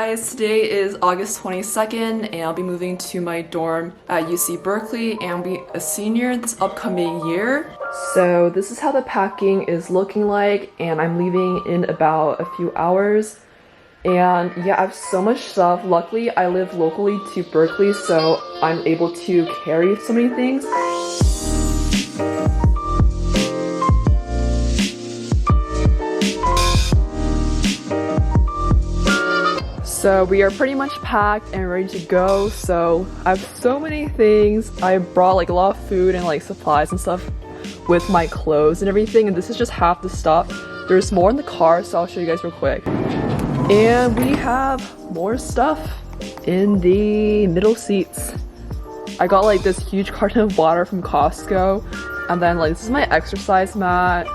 guys, today is August 22nd and I'll be moving to my dorm at UC Berkeley and I'll be a senior this upcoming year. So this is how the packing is looking like and I'm leaving in about a few hours. And yeah, I have so much stuff. Luckily, I live locally to Berkeley, so I'm able to carry so many things. So we are pretty much packed and ready to go. So I have so many things. I brought like a lot of food and like supplies and stuff with my clothes and everything. And this is just half the stuff. There's more in the car, so I'll show you guys real quick. And we have more stuff in the middle seats. I got like this huge carton of water from Costco. And then like this is my exercise mat,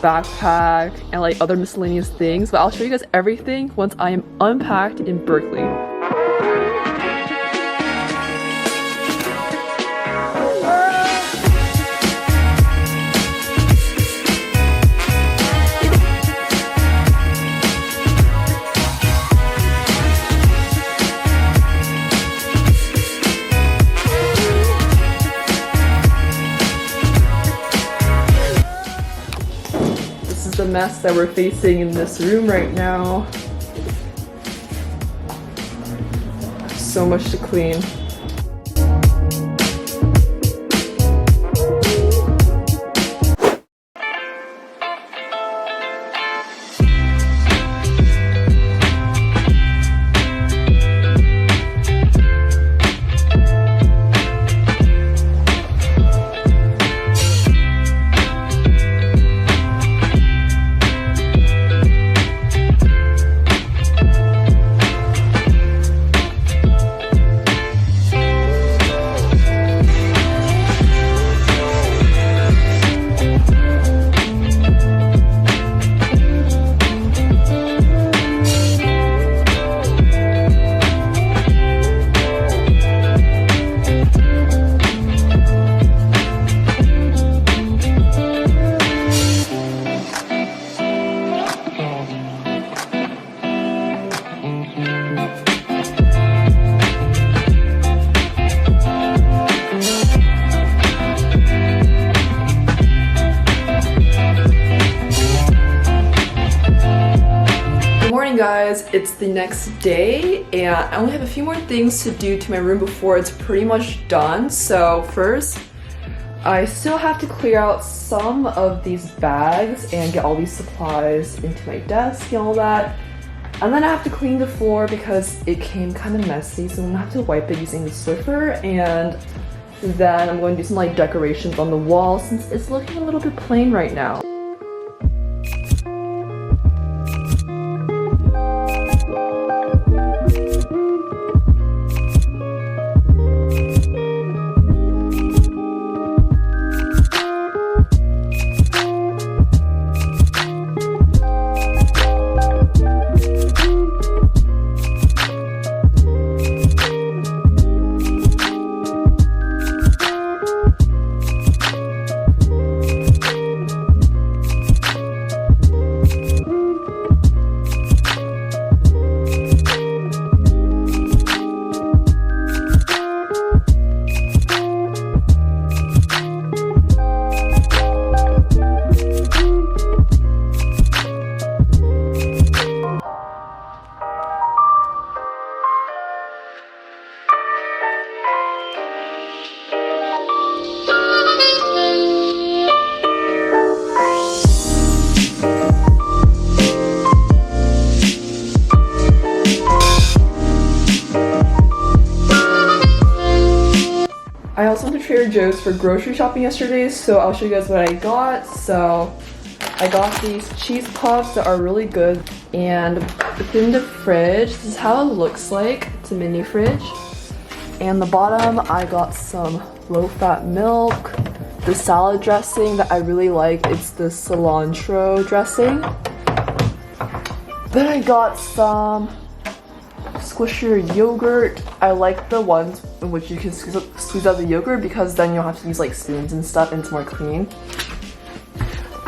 backpack, and like other miscellaneous things, but I'll show you guys everything once I am unpacked in Berkeley. The mess that we're facing in this room right now. So much to clean. Guys, it's the next day and I only have a few more things to do to my room before it's pretty much done. So first, I still have to clear out some of these bags and get all these supplies into my desk and all that. And then I have to clean the floor because it came kind of messy, so I'm gonna have to wipe it using the Swiffer, and then I'm going to do some like decorations on the wall since it's looking a little bit plain right now. I also went to Trader Joe's for grocery shopping yesterday, so I'll show you guys what I got. So I got these cheese puffs that are really good, and within the fridge, this is how it looks like. It's a mini fridge. And the bottom, I got some low-fat milk, the salad dressing that I really like. It's the cilantro dressing. Then I got some squishier yogurt. I like the ones in which you can squeeze out the yogurt because then you don't have to use like spoons and stuff and it's more clean.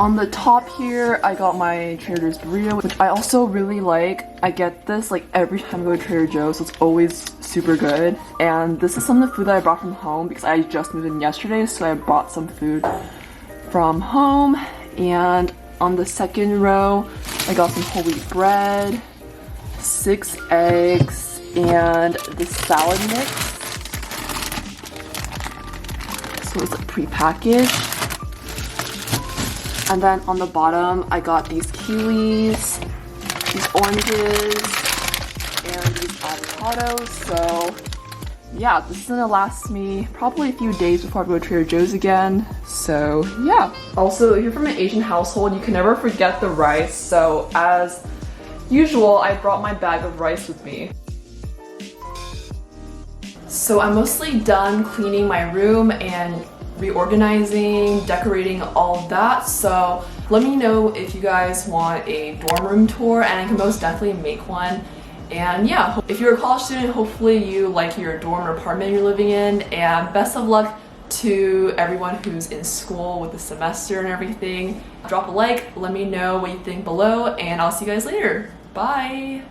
On the top here, I got my Trader Joe's burrito, which I also really like. I get this like every time I go to Trader Joe's, so it's always super good. And this is some of the food that I brought from home because I just moved in yesterday, so I brought some food from home. And on the second row, I got some whole wheat bread, 6 eggs, and this salad mix. So it's pre-packaged. And then on the bottom, I got these kiwis, these oranges, and these avocados. So yeah, this is gonna last me probably a few days before I go to Trader Joe's again. So yeah. Also, if you're from an Asian household, you can never forget the rice. So as usual, I brought my bag of rice with me. So I'm mostly done cleaning my room and reorganizing, decorating, all of that. So let me know if you guys want a dorm room tour, and I can most definitely make one. And yeah, if you're a college student, hopefully you like your dorm or apartment you're living in, and best of luck to everyone who's in school with the semester and everything. Drop a like, let me know what you think below, and I'll see you guys later. Bye!